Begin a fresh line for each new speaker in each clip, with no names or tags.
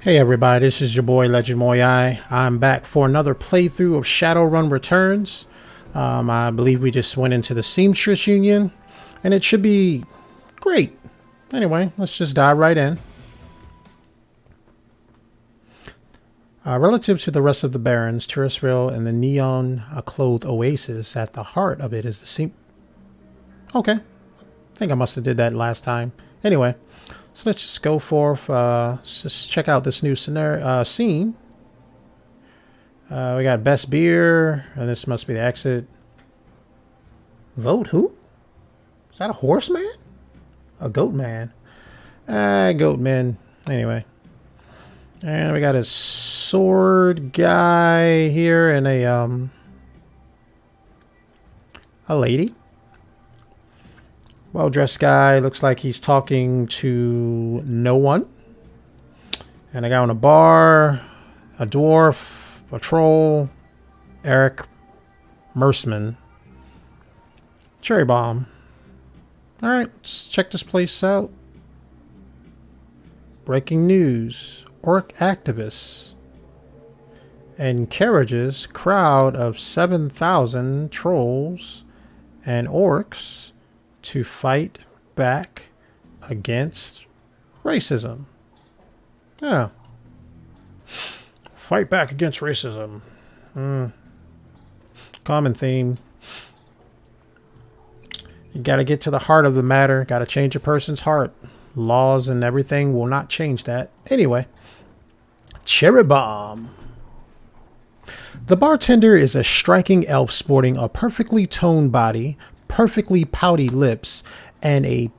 Hey everybody, this is your boy Legendmuyui. I'm back for another playthrough of Shadowrun Returns. I believe we just went into the Seamstress Union, and it should be great. Anyway, let's just dive right in. Relative to the rest of the Barrens, Touristville and the neon-clothed oasis, at the heart of it is the Seam... Okay. I think I must have did that last time. Anyway. So let's just go forth, just check out this new scenario, scene. We got best beer, and this must be the exit. Vote who? Is that a horseman? A goat man? Goat man. Anyway. And we got a sword guy here and a lady. Well-dressed guy. Looks like he's talking to no one. And a guy on a bar. A dwarf. A troll. Eric. Merceman. Cherry bomb. Alright, let's check this place out. Breaking news. Orc activists. And carriages. Crowd of 7,000 trolls and orcs to fight back against racism. Yeah. Fight back against racism. Common theme. You gotta get to the heart of the matter. Gotta change a person's heart. Laws and everything will not change that. Anyway. Cherry bomb. The bartender is a striking elf sporting a perfectly toned body, perfectly pouty lips, and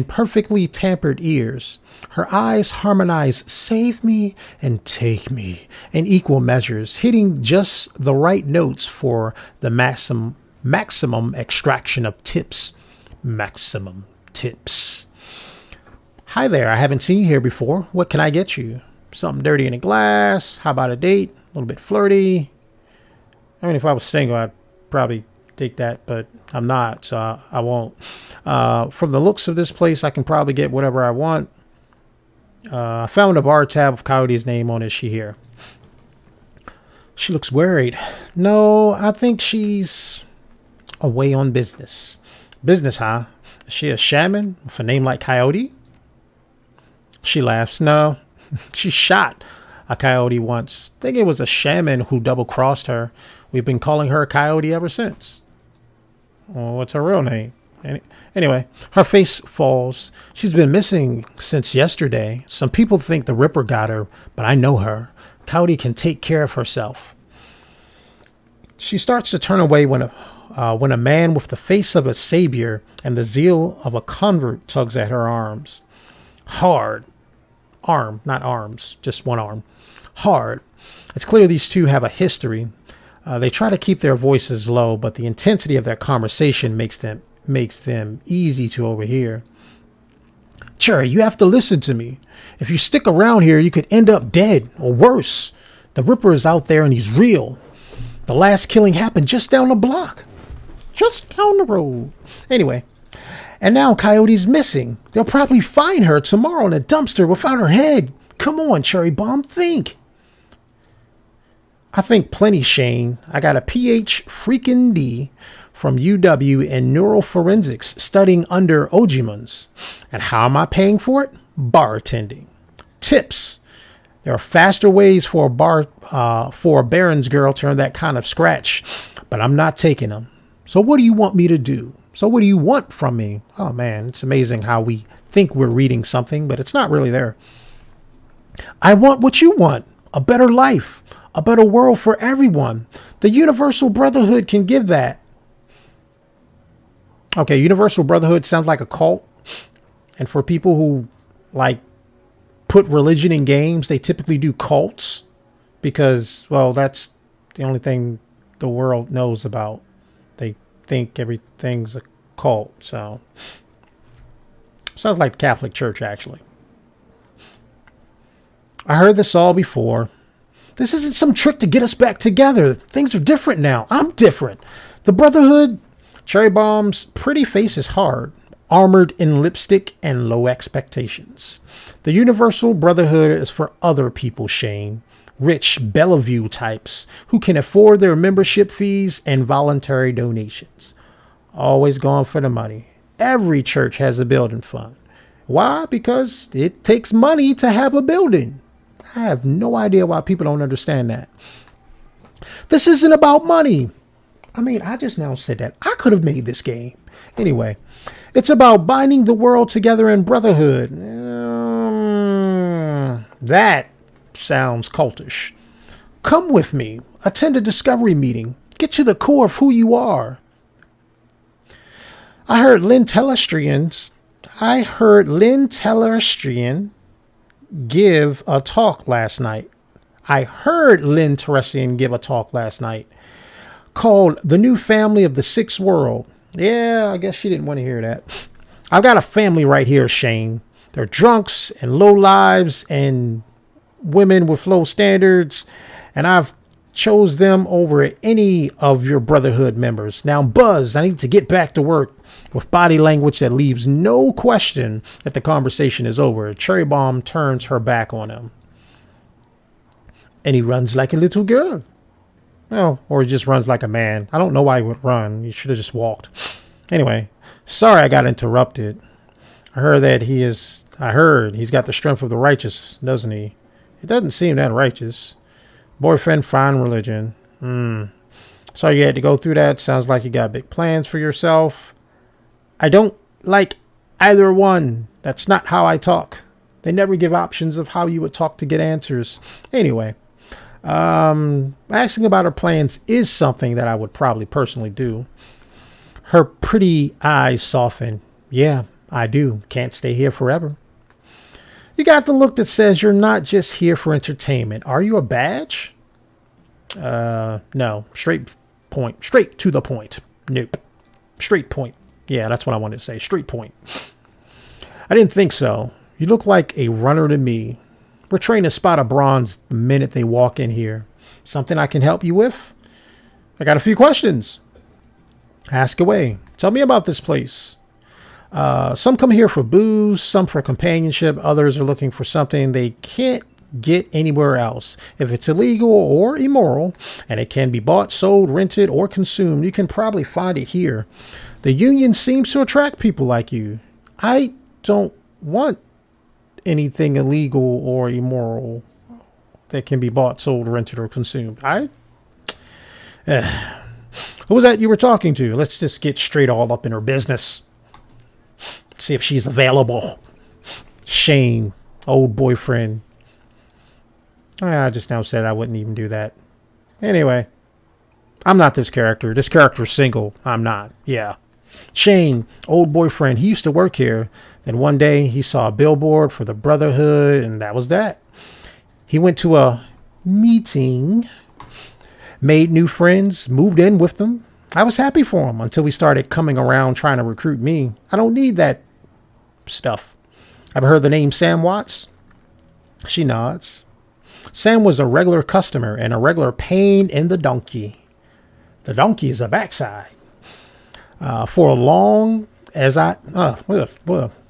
perfectly tempered ears. Her eyes harmonize "save me" and "take me" in equal measures, hitting just the right notes for the maximum extraction of tips. Maximum tips. Hi there, I haven't seen you here before. What can I get you? Something dirty in a glass? How about a date? A little bit flirty? I mean, if I was single, I'd probably take that, but I'm not, so I won't. From the looks of this place, I can probably get whatever I want. I found a bar tab with Coyote's name on it. Is she here? She looks worried. No, I think she's away on business. Business, huh? Is she a shaman with a name like Coyote? She laughs. No, she shot a coyote once. I think it was a shaman who double-crossed her. We've been calling her a coyote ever since. Well, what's her real name? Anyway, her face falls. She's been missing since yesterday. Some people think the Ripper got her, but I know her. Coyote can take care of herself. She starts to turn away when a man with the face of a savior and the zeal of a convert tugs at her arms. Hard. Arm, not arms, just one arm. Hard. It's clear these two have a history. They try to keep their voices low, but the intensity of their conversation makes them easy to overhear. Cherry, you have to listen to me. If you stick around here, you could end up dead, or worse. The Ripper is out there and he's real. The last killing happened just down the block. Just down the road. Anyway. And now Coyote's missing. They'll probably find her tomorrow in a dumpster without her head. Come on, Cherry Bomb, think. I think plenty, Shane. I got a PH freaking D from UW in neuroforensics studying under Ojimans. And how am I paying for it? Bartending. Tips. There are faster ways for a Baron's girl to earn that kind of scratch, but I'm not taking them. So what do you want me to do? So what do you want from me? Oh man, it's amazing how we think we're reading something, but it's not really there. I want what you want. A better life. A better world for everyone. The Universal Brotherhood can give that. Okay, Universal Brotherhood sounds like a cult. And for people who like put religion in games, they typically do cults. Because, well, that's the only thing the world knows about. They think everything's a cult. So, sounds like the Catholic Church, actually. I heard this all before. This isn't some trick to get us back together. Things are different now. I'm different. The Brotherhood, Cherry Bomb's pretty face is hard. armored in lipstick and low expectations. The Universal Brotherhood is for other people, Shane. Rich Bellevue types who can afford their membership fees and voluntary donations. Always going for the money. Every church has a building fund. Why? Because it takes money to have a building. I have no idea why people don't understand that. This isn't about money. I mean, I just now said that. I could have made this game. Anyway, it's about binding the world together in brotherhood. That sounds cultish. Come with me. Attend a discovery meeting. Get to the core of who you are. I heard Lynn Telestrian give a talk last night. Called The New Family of the Sixth World. Yeah, I guess she didn't want to hear that. I've got a family right here, Shane. They're drunks and low lives and women with low standards, and I've chose them over any of your Brotherhood members. Now, Buzz, I need to get back to work with body language that leaves no question that the conversation is over. Cherry Bomb turns her back on him. And he runs like a little girl. Well, or he just runs like a man. I don't know why he would run. He should have just walked. Anyway, sorry I got interrupted. I heard he's got the strength of the righteous, doesn't he? It doesn't seem that righteous. Boyfriend, fine religion. Sorry you had to go through that. Sounds like you got big plans for yourself. I don't like either one. That's not how I talk. They never give options of how you would talk to get answers. Anyway, asking about her plans is something that I would probably personally do. Her pretty eyes soften. Yeah, I do. Can't stay here forever. You got the look that says you're not just here for entertainment. Are you a badge? No. Straight to the point. Nope. Straight point. Yeah, that's what I wanted to say. Straight point. I didn't think so. You look like a runner to me. We're trained to spot a bronze the minute they walk in here. Something I can help you with? I got a few questions. Ask away. Tell me about this place. Some come here for booze, some for companionship. Others are looking for something they can't get anywhere else. If it's illegal or immoral, and it can be bought, sold, rented, or consumed, you can probably find it here. The union seems to attract people like you. I don't want anything illegal or immoral that can be bought, sold, rented, or consumed. Who was that you were talking to? Let's just get straight all up in her business. See if she's available. Shane, old boyfriend. I just now said I wouldn't even do that. Anyway, I'm not this character. This character's single. I'm not. Yeah. Shane, old boyfriend. He used to work here. Then one day he saw a billboard for the Brotherhood, and that was that. He went to a meeting, made new friends, moved in with them. I was happy for him until he started coming around trying to recruit me. I don't need that stuff. Ever heard the name Sam Watts? She nods. Sam was a regular customer and a regular pain in the donkey. The donkey is a backside.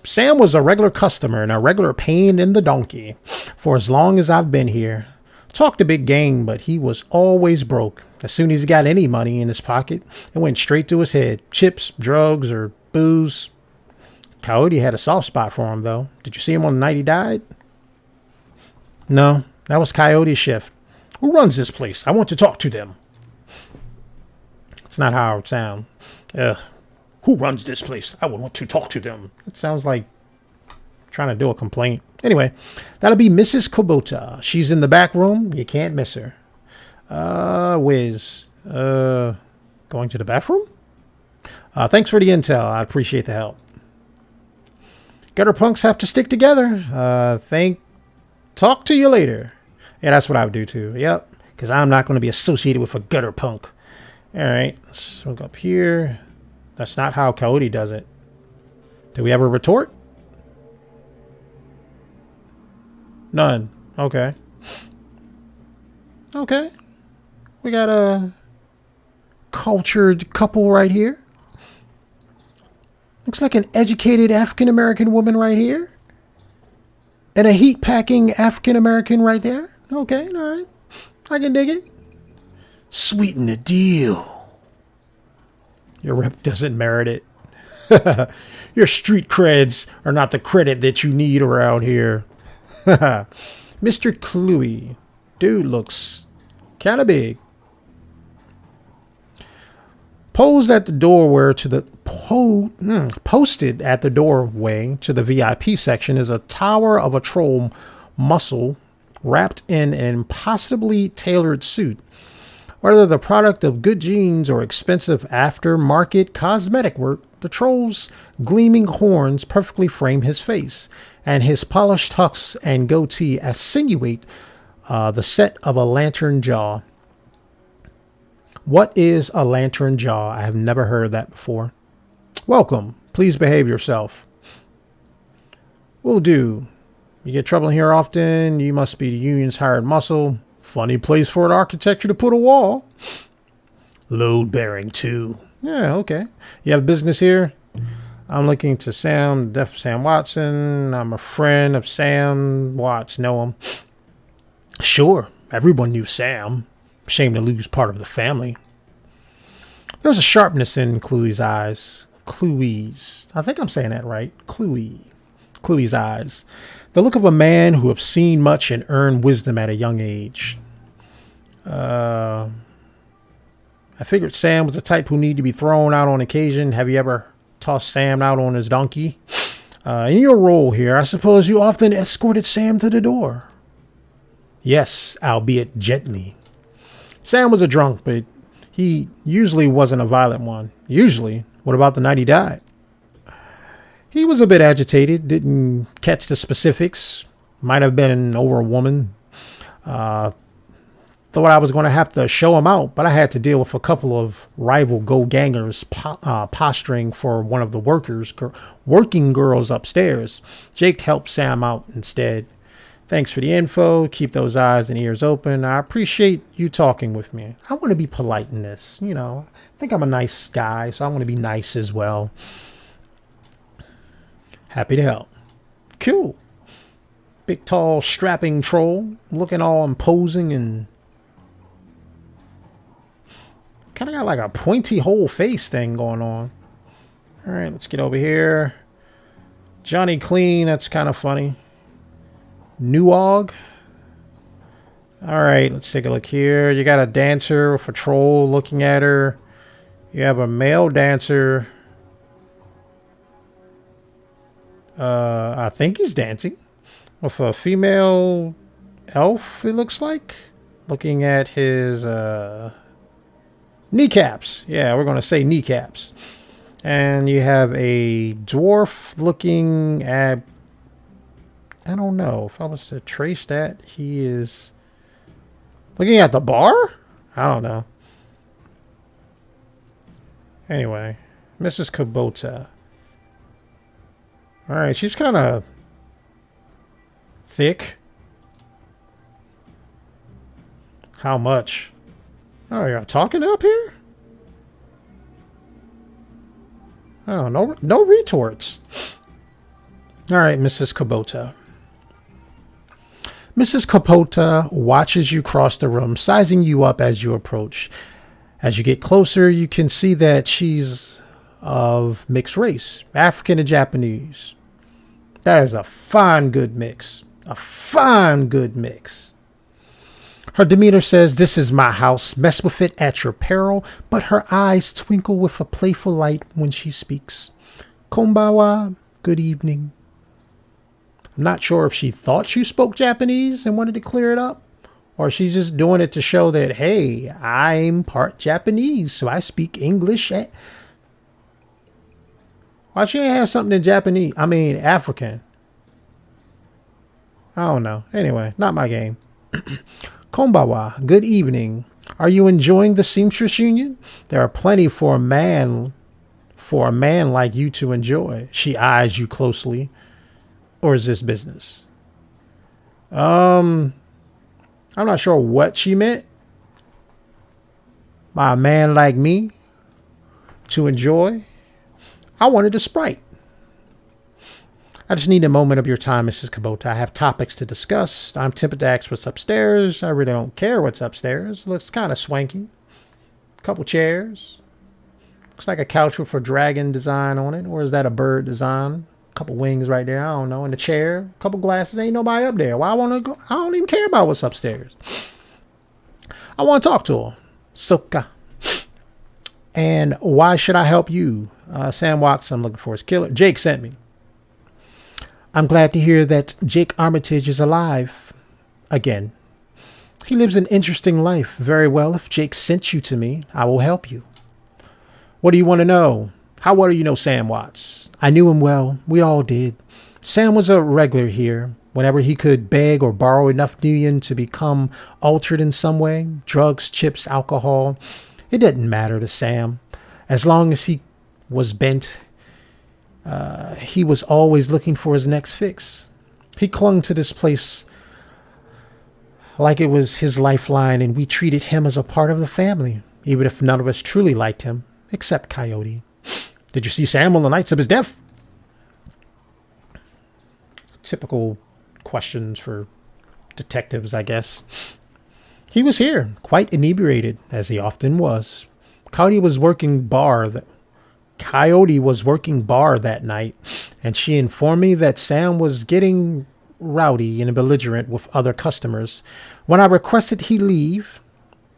Sam was a regular customer and a regular pain in the donkey for as long as I've been here. Talked a big game, but he was always broke. As soon as he got any money in his pocket, it went straight to his head. Chips, drugs, or booze. Coyote had a soft spot for him, though. Did you see him on the night he died? No, that was Coyote's shift. Who runs this place? I want to talk to them. It's not how it would sound. Who runs this place? I would want to talk to them. It sounds like trying to do a complaint. Anyway, that'll be Mrs. Kubota. She's in the back room. You can't miss her. Wiz. Going to the bathroom? Thanks for the intel. I appreciate the help. Gutter punks have to stick together. Talk to you later. Yeah, that's what I would do too. Yep. Because I'm not going to be associated with a gutter punk. Alright. Let's look up here. That's not how Coyote does it. Do we have a retort? None. Okay. Okay. We got a cultured couple right here. Looks like an educated African-American woman right here. And a heat-packing African-American right there. Okay, all right. I can dig it. Sweeten the deal. Your rep doesn't merit it. Your street creds are not the credit that you need around here. Mr. Cluey. Dude looks kind of big. Posted at the doorway to the VIP section is a tower of a troll muscle wrapped in an impossibly tailored suit. Whether the product of good genes or expensive aftermarket cosmetic work, the troll's gleaming horns perfectly frame his face, and his polished tux and goatee accentuate the set of a lantern jaw. What is a lantern jaw? I have never heard that before. Welcome. Please behave yourself. Will do. You get trouble here often. You must be the union's hired muscle. Funny place for an architecture to put a wall. Load bearing too. Yeah, okay. You have business here? I'm looking to Sam, Def Sam Watson. I'm a friend of Sam Watts. Know him? Sure. Everyone knew Sam. Shame to lose part of the family. There's a sharpness in Cluey's eyes. Cluey's. I think I'm saying that right. Cluey's eyes. The look of a man who has seen much and earned wisdom at a young age. I figured Sam was the type who needed to be thrown out on occasion. Have you ever tossed Sam out on his donkey? In your role here, I suppose you often escorted Sam to the door. Yes, albeit gently. Sam was a drunk, but he usually wasn't a violent one. Usually. What about the night he died? He was a bit agitated, didn't catch the specifics. Might have been over a woman. Thought I was going to have to show him out, but I had to deal with a couple of rival go-gangers posturing for one of the working girls upstairs. Jake helped Sam out instead. Thanks for the info. Keep those eyes and ears open. I appreciate you talking with me. I want to be polite in this. You know, I think I'm a nice guy, so I want to be nice as well. Happy to help. Cool. Big, tall, strapping troll. Looking all imposing and kind of got like a pointy whole face thing going on. All right, let's get over here. Johnny Clean. That's kind of funny. Nuog. All right, let's take a look here. You got a dancer with a troll looking at her. You have a male dancer. I think he's dancing with a female elf, it looks like. Looking at his kneecaps. Yeah, we're going to say kneecaps. And you have a dwarf looking at... I don't know if I was to trace that. He is looking at the bar? I don't know. Anyway, Mrs. Kubota. All right, she's kind of thick. How much? Oh, you're talking up here? Oh, no retorts. All right, Mrs. Kubota. Mrs. Kapota watches you cross the room, sizing you up as you approach. As you get closer, you can see that she's of mixed race, African and Japanese. That is a fine, good mix. A fine, good mix. Her demeanor says, "This is my house. Mess with it at your peril," but her eyes twinkle with a playful light when she speaks. Konbawa, good evening. I'm not sure if she thought she spoke Japanese and wanted to clear it up, or she's just doing it to show that, hey, I'm part Japanese, so I speak English. Why she ain't have something in Japanese? I mean, African. I don't know. Anyway, not my game. Konbawa, good evening. Are you enjoying the seamstress union? There are plenty for a man like you to enjoy. She eyes you closely. Or is this business? I'm not sure what she meant. By a man like me to enjoy. I wanted a Sprite. I just need a moment of your time, Mrs. Kubota. I have topics to discuss. I'm tempted to ask what's upstairs. I really don't care what's upstairs. Looks kind of swanky. Couple chairs. Looks like a couch with a dragon design on it. Or is that a bird design? Couple wings right there. I don't know. And a chair. Couple glasses. Ain't nobody up there. Why I want to go? I don't even care about what's upstairs. I want to talk to her. Soka. And why should I help you? Sam Watts, I'm looking for his killer. Jake sent me. I'm glad to hear that Jake Armitage is alive again. He lives an interesting life. Very well. If Jake sent you to me, I will help you. What do you want to know? How well do you know Sam Watts? I knew him well. We all did. Sam was a regular here. Whenever he could beg or borrow enough Nuyen to become altered in some way, drugs, chips, alcohol, it didn't matter to Sam. As long as he was bent, he was always looking for his next fix. He clung to this place like it was his lifeline, and we treated him as a part of the family, even if none of us truly liked him, except Coyote. Did you see Sam on the nights of his death? Typical questions for detectives, I guess. He was here, quite inebriated, as he often was. Coyote was working bar that night, and she informed me that Sam was getting rowdy and belligerent with other customers. When I requested he leave,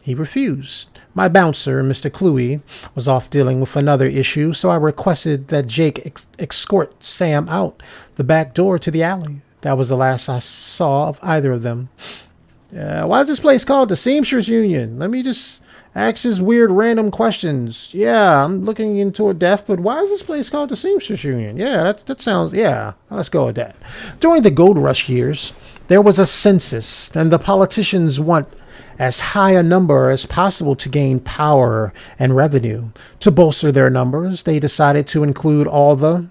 he refused. My bouncer, Mr. Cluey, was off dealing with another issue, so I requested that Jake escort Sam out the back door to the alley. That was the last I saw of either of them. Why is this place called the Seamstress Union? Let me just ask this weird random questions. Yeah, I'm looking into a death, but why is this place called the Seamstress Union? Yeah, that sounds, yeah, let's go with that. During the gold rush years, there was a census, and the politicians want as high a number as possible to gain power and revenue. To bolster their numbers, they decided to include all the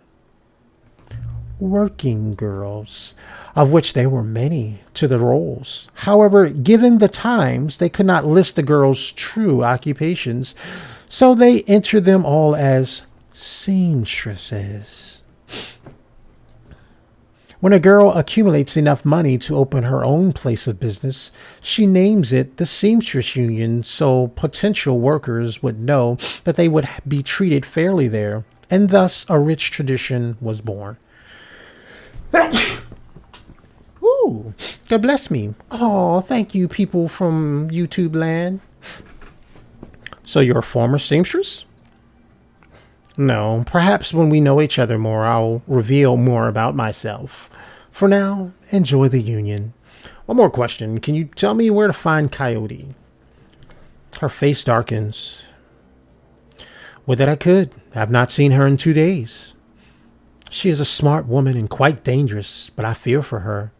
working girls, of which there were many, to the rolls. However, given the times, they could not list the girls' true occupations, so they entered them all as seamstresses. When a girl accumulates enough money to open her own place of business, she names it the Seamstress Union so potential workers would know that they would be treated fairly there, and thus a rich tradition was born. Ooh, God bless me. Oh, thank you, people from YouTube land. So you're a former seamstress? No, perhaps when we know each other more, I'll reveal more about myself. For now, enjoy the union. One more question. Can you tell me where to find Coyote? Her face darkens. Would that I could. I've not seen her in 2 days. She is a smart woman and quite dangerous, but I fear for her.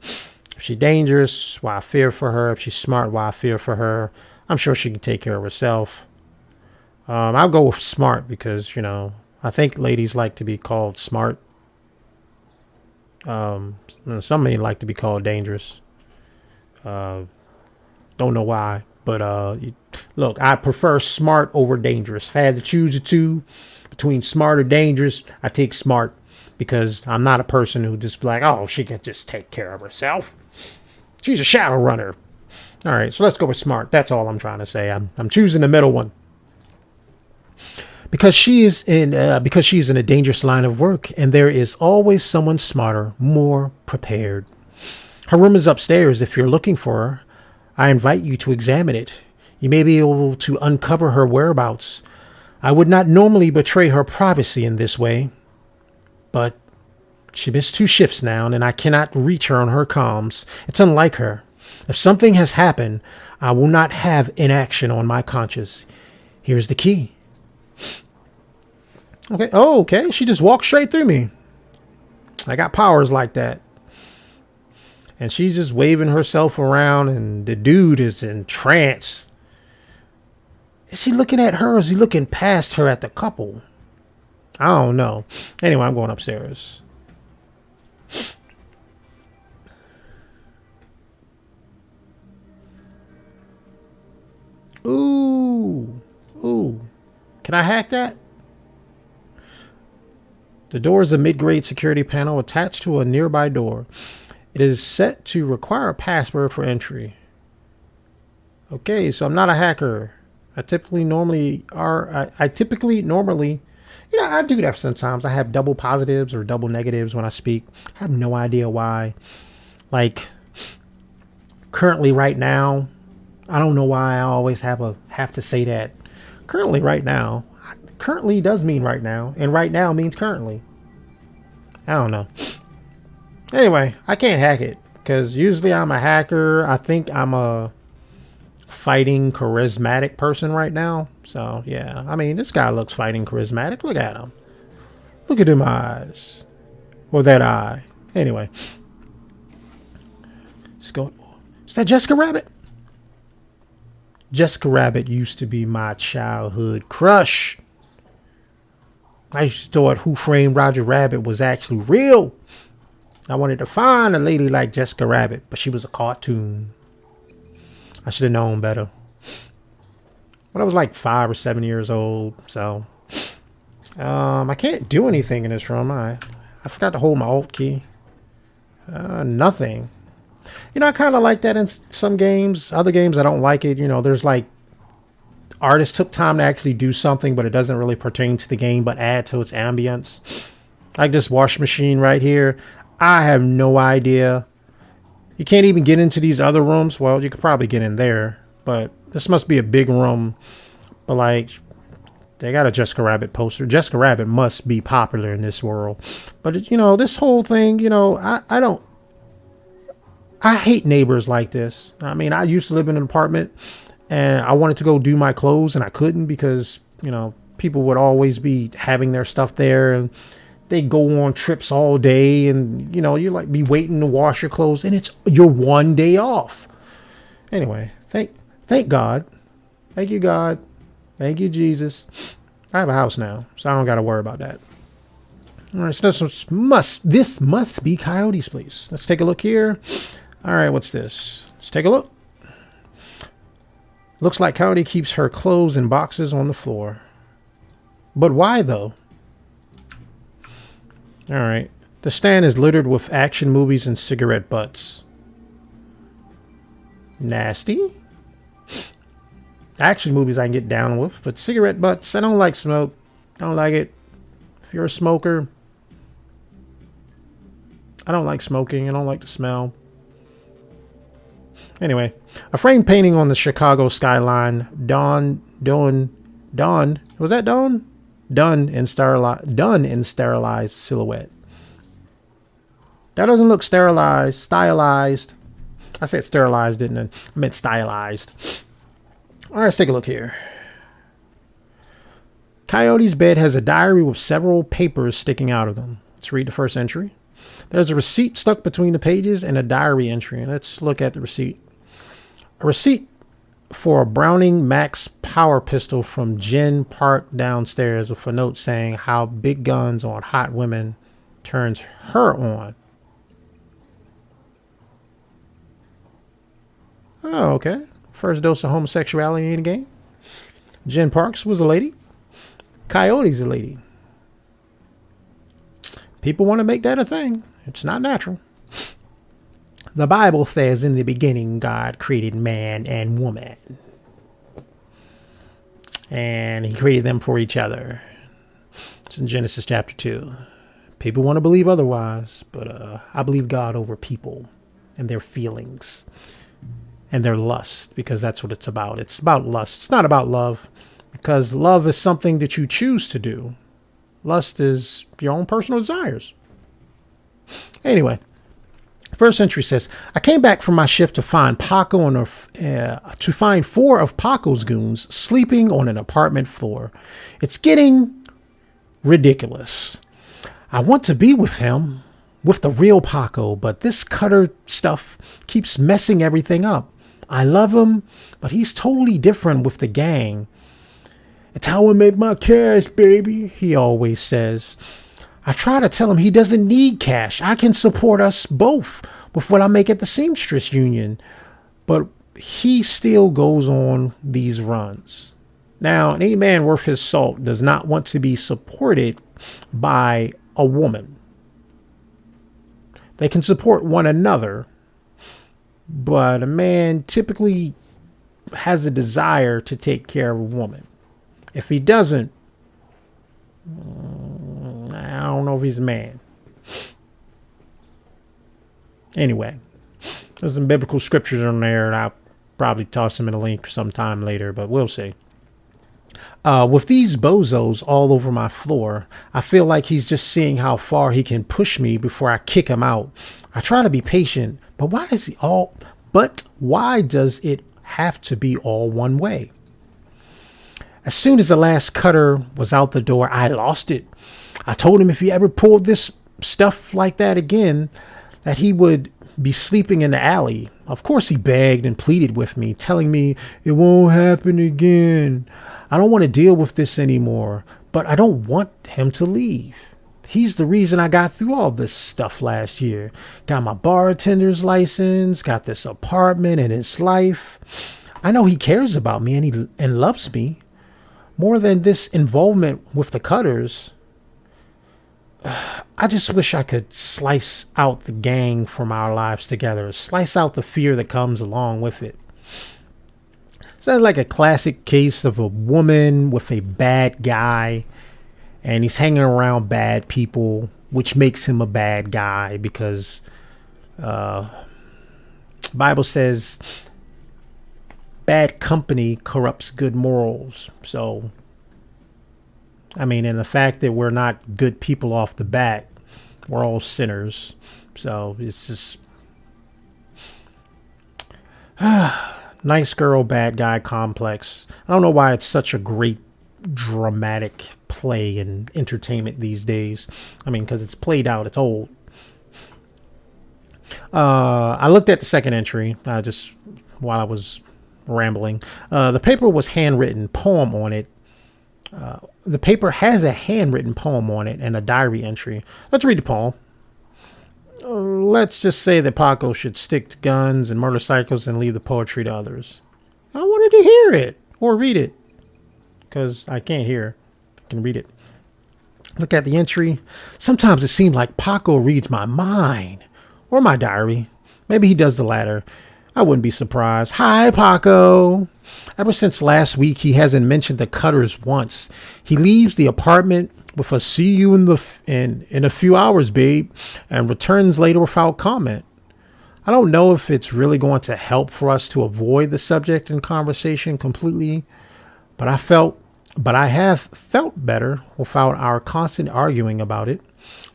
If she's dangerous, why I fear for her. If she's smart, why I fear for her. I'm sure she can take care of herself. I'll go with smart because, you know, I think ladies like to be called smart. Some may like to be called dangerous. Don't know why, but look, I prefer smart over dangerous. If I had to choose the two between smart or dangerous, I take smart. Because I'm not a person who just be like, oh, she can just take care of herself. She's a Shadowrunner. All right, so let's go with smart. That's all I'm trying to say. I'm choosing the middle one. Because she's in a dangerous line of work, and there is always someone smarter, more prepared. Her room is upstairs. If you're looking for her, I invite you to examine it. You may be able to uncover her whereabouts. I would not normally betray her privacy in this way. But she missed 2 shifts now, and I cannot reach her on her comms. It's unlike her. If something has happened, I will not have inaction on my conscience. Here's the key. Okay. Oh, okay. She just walked straight through me. I got powers like that. And she's just waving herself around, and the dude is entranced. Is he looking at her, or is he looking past her at the couple? I don't know. Anyway, I'm going upstairs. Ooh. Ooh. Can I hack that? The door is a mid-grade security panel attached to a nearby door. It is set to require a password for entry. Okay, so I'm not a hacker. I typically normally, I do that sometimes. I have double positives or double negatives when I speak. I have no idea why. Like, currently right now, I don't know why I always have to say that. Currently right now. Currently does mean right now, and right now means currently. I don't know. Anyway, I can't hack it because usually I'm a hacker. I think I'm a fighting charismatic person right now. So yeah, I mean, this guy looks fighting charismatic. Look at him. Look at them eyes. Or that eye. Anyway. Let's go. Is that Jessica Rabbit? Jessica Rabbit used to be my childhood crush. I used to thought Who Framed Roger Rabbit was actually real. I wanted to find a lady like Jessica Rabbit, but she was a cartoon. I should have known better. But I was like 5 or 7 years old, so I can't do anything in this room. I forgot to hold my Alt key. Nothing. You know, I kind of like that in some games. Other games, I don't like it. You know, there's like artists took time to actually do something, but it doesn't really pertain to the game, but add to its ambience. Like this wash machine right here. I have no idea. You can't even get into these other rooms. Well, you could probably get in there, but this must be a big room. But like, they got a Jessica Rabbit poster. Jessica Rabbit must be popular in this world. But, you know, this whole thing, you know, I hate neighbors like this. I mean, I used to live in an apartment and I wanted to go do my clothes and I couldn't because, you know, people would always be having their stuff there and they go on trips all day and, you know, you like be waiting to wash your clothes and it's your one day off. Anyway, thank God. Thank you, God. Thank you, Jesus. I have a house now, so I don't got to worry about that. All right, so this must be Coyote's place. Let's take a look here. All right, what's this? Let's take a look. Looks like Coyote keeps her clothes in boxes on the floor. But why, though? All right. The stand is littered with action movies and cigarette butts. Nasty. Action movies I can get down with, but cigarette butts, I don't like smoke. I don't like it. If you're a smoker, I don't like smoking. I don't like the smell. Anyway, a framed painting on the Chicago skyline. Done in sterilized silhouette. That doesn't look stylized. I said sterilized, didn't I? I meant stylized. All right, let's take a look here. Coyote's bed has a diary with several papers sticking out of them. Let's read the first entry. There's a receipt stuck between the pages and a diary entry. Let's look at the receipt. A receipt for a Browning Max power pistol from Jen Park downstairs with a note saying how big guns on hot women turns her on. Oh, okay. First dose of homosexuality in the game. Jen Parks was a lady. Coyote's a lady. People want to make that a thing. It's not natural. The Bible says in the beginning, God created man and woman. And he created them for each other. It's in Genesis chapter 2. People want to believe otherwise, but I believe God over people and their feelings and their lust, because that's what it's about. It's about lust. It's not about love, because love is something that you choose to do. Lust is your own personal desires. Anyway, first entry says, I came back from my shift to find to find 4 of Paco's goons sleeping on an apartment floor. It's getting ridiculous. I want to be with him, with the real Paco, but this cutter stuff keeps messing everything up. I love him, but he's totally different with the gang. It's how I make my cash, baby, he always says. I try to tell him he doesn't need cash. I can support us both with what I make at the Seamstress Union. But he still goes on these runs. Now, any man worth his salt does not want to be supported by a woman. They can support one another, but a man typically has a desire to take care of a woman. If he doesn't, I don't know if he's a man. Anyway, there's some biblical scriptures on there, and I'll probably toss them in a link sometime later, but we'll see. With these bozos all over my floor, I feel like he's just seeing how far he can push me before I kick him out. I try to be patient, but why does it have to be all one way? As soon as the last cutter was out the door, I lost it. I told him if he ever pulled this stuff like that again, that he would be sleeping in the alley. Of course, he begged and pleaded with me, telling me it won't happen again. I don't want to deal with this anymore, but I don't want him to leave. He's the reason I got through all this stuff last year. Got my bartender's license, got this apartment and his life. I know he cares about me and loves me more than this involvement with the cutters. I just wish I could slice out the gang from our lives together, slice out the fear that comes along with it. Sounds like a classic case of a woman with a bad guy, and he's hanging around bad people, which makes him a bad guy because Bible says bad company corrupts good morals. So, I mean, and the fact that we're not good people off the bat, we're all sinners. So it's just nice girl, bad guy complex. I don't know why it's such a great dramatic play in entertainment these days. I mean, because it's played out, it's old. I looked at the second entry just while I was rambling. The paper was handwritten poem on it. The paper has a handwritten poem on it and a diary entry. Let's read the poem. Let's just say that Paco should stick to guns and motorcycles and leave the poetry to others. I wanted to hear it or read it because I can't hear. I can read it. Look at the entry. Sometimes it seems like Paco reads my mind or my diary. Maybe he does the latter. I wouldn't be surprised. Hi, Paco. Ever since last week, he hasn't mentioned the cutters once. He leaves the apartment with a "see you in a few hours, babe," and returns later without comment. I don't know if it's really going to help for us to avoid the subject in conversation completely, but I have felt better without our constant arguing about it.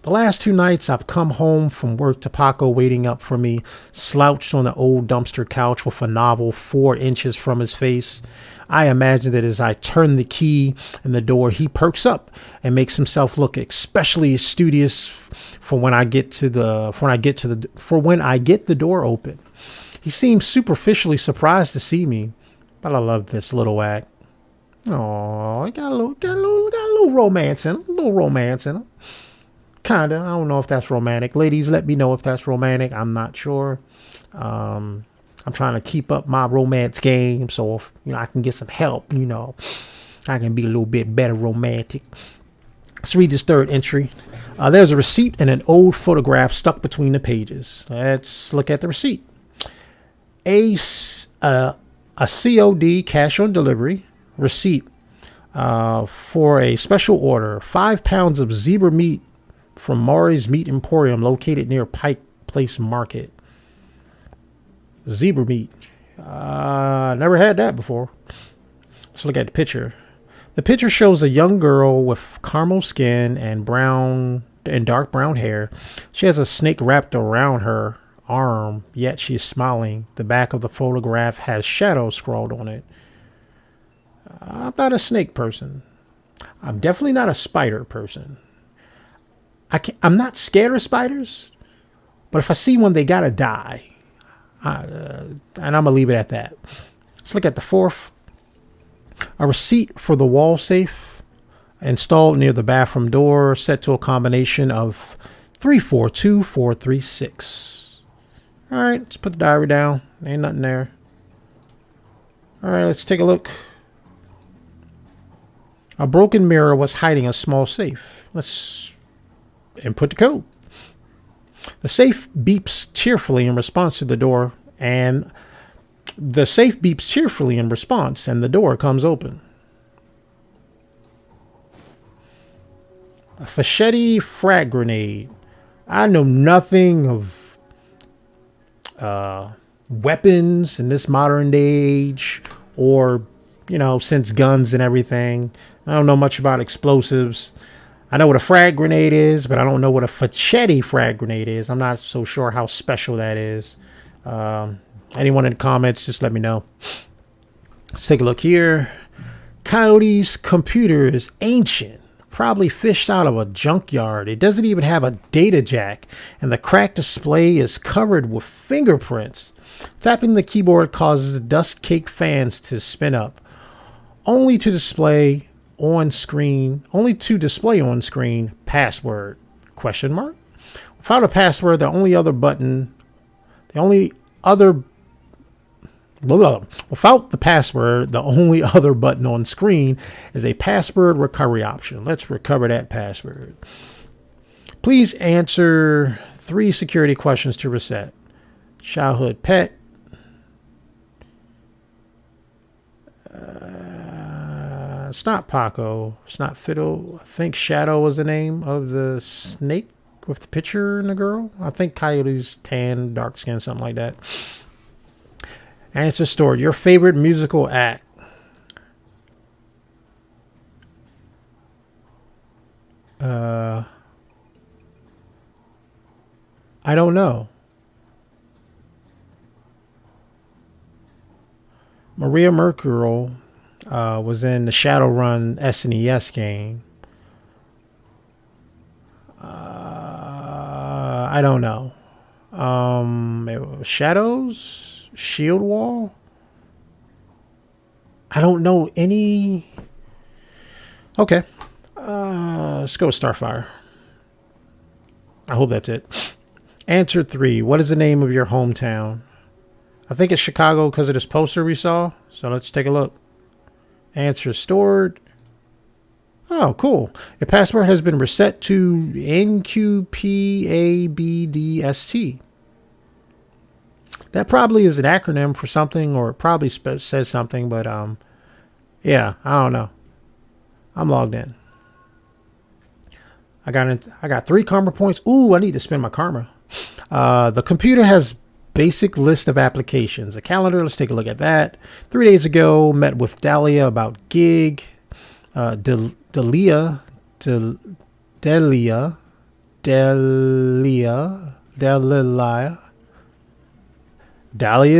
The last 2 nights I've come home from work to Paco waiting up for me, slouched on the old dumpster couch with a novel 4 inches from his face. I imagine that as I turn the key in the door, he perks up and makes himself look especially studious for when I get the door open. He seems superficially surprised to see me, but I love this little act. Oh, got a little romance in him. Kinda. I don't know if that's romantic. Ladies, let me know if that's romantic. I'm not sure. I'm trying to keep up my romance game, so if I can get some help, I can be a little bit better romantic. Let's read this third entry. There's a receipt and an old photograph stuck between the pages. Let's look at the receipt. A COD, cash on delivery, receipt for a special order, 5 pounds of zebra meat from Maury's Meat Emporium located near Pike Place Market. Zebra meat. Never had that before. Let's look at the picture. The picture shows a young girl with caramel skin and dark brown hair. She has a snake wrapped around her arm, yet she is smiling. The back of the photograph has shadow scrawled on it. I'm not a snake person. I'm definitely not a spider person. I'm not scared of spiders, but if I see one, they gotta die. And I'm gonna leave it at that. Let's look at the fourth. A receipt for the wall safe installed near the bathroom door, set to a combination of 342436. All right, let's put the diary down. Ain't nothing there. All right, let's take a look. A broken mirror was hiding a small safe. Let's input the code. The safe beeps cheerfully in response to the door, and the safe beeps cheerfully in response, and the door comes open. A Fachete frag grenade. I know nothing of weapons in this modern age, or, you know, since guns and everything. I don't know much about explosives. I know what a frag grenade is, but I don't know what a Fachete frag grenade is. I'm not so sure how special that is. Anyone in the comments, just let me know. Let's take a look here. Coyote's computer is ancient, probably fished out of a junkyard. It doesn't even have a data jack, and the cracked display is covered with fingerprints. Tapping the keyboard causes the dust-caked fans to spin up, only to display on screen password ? Without a password, without the password, the only other button on screen is a password recovery option. Let's recover that password. Please answer 3 security questions to reset. Childhood pet. It's not Paco. It's not Fiddle. I think Shadow was the name of the snake with the picture and the girl. I think Coyote's tan, dark skin, something like that. Answer stored. Your favorite musical act. I don't know. Maria Mercurial was in the Shadowrun SNES game. I don't know. Shadows? Shield Wall? I don't know any. Okay. Let's go with Starfire. I hope that's it. Answer 3. What is the name of your hometown? I think it's Chicago because of this poster we saw. So let's take a look. Answer stored. Oh, cool. Your password has been reset to NQPABDST. That probably is an acronym for something, or it probably says something, but yeah, I don't know. I'm logged in. I got 3 karma points. Ooh, I need to spend my karma. The computer has basic list of applications. A calendar, let's take a look at that. 3 days ago, met with Dahlia about gig. Dahlia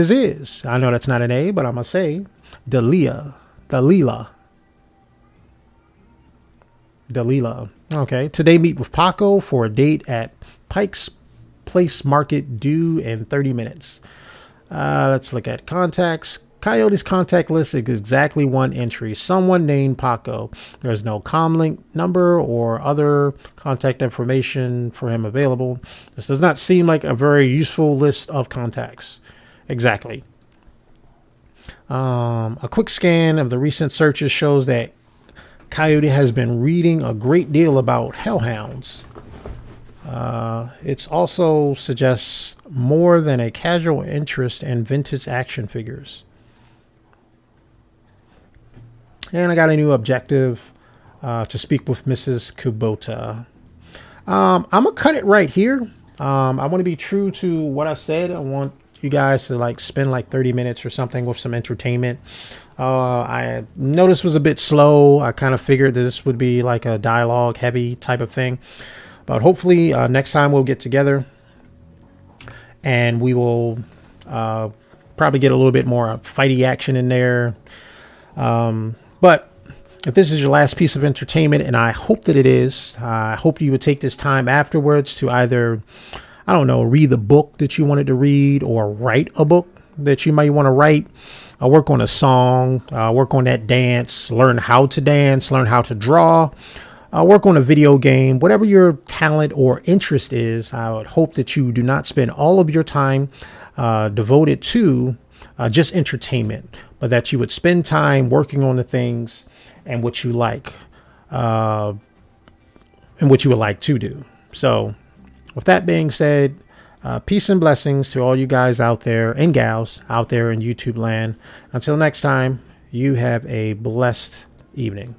is. I know that's not an A, but I'm going to say Dalila. Okay. Today, meet with Paco for a date at Pike's Place Market, due in 30 minutes. Let's look at contacts. Coyote's contact list is exactly 1 entry. Someone named Paco. There's no comlink number or other contact information for him available. This does not seem like a very useful list of contacts. Exactly. A quick scan of the recent searches shows that Coyote has been reading a great deal about hellhounds. It also suggests more than a casual interest in vintage action figures. And I got a new objective to speak with Mrs. Kubota. I'm going to cut it right here. I want to be true to what I said. I want you guys to spend 30 minutes or something with some entertainment. I know this was a bit slow. I kind of figured that this would be like a dialogue heavy type of thing. But hopefully next time we'll get together and we will probably get a little bit more fighty action in there. But if this is your last piece of entertainment, and I hope that it is, I hope you would take this time afterwards to either, I don't know, read the book that you wanted to read, or write a book that you might want to write. Work on a song, work on that dance, learn how to dance, learn how to draw. Work on a video game, whatever your talent or interest is. I would hope that you do not spend all of your time devoted to just entertainment, but that you would spend time working on the things and what you like, and what you would like to do. So with that being said, peace and blessings to all you guys out there and gals out there in YouTube land. Until next time, you have a blessed evening.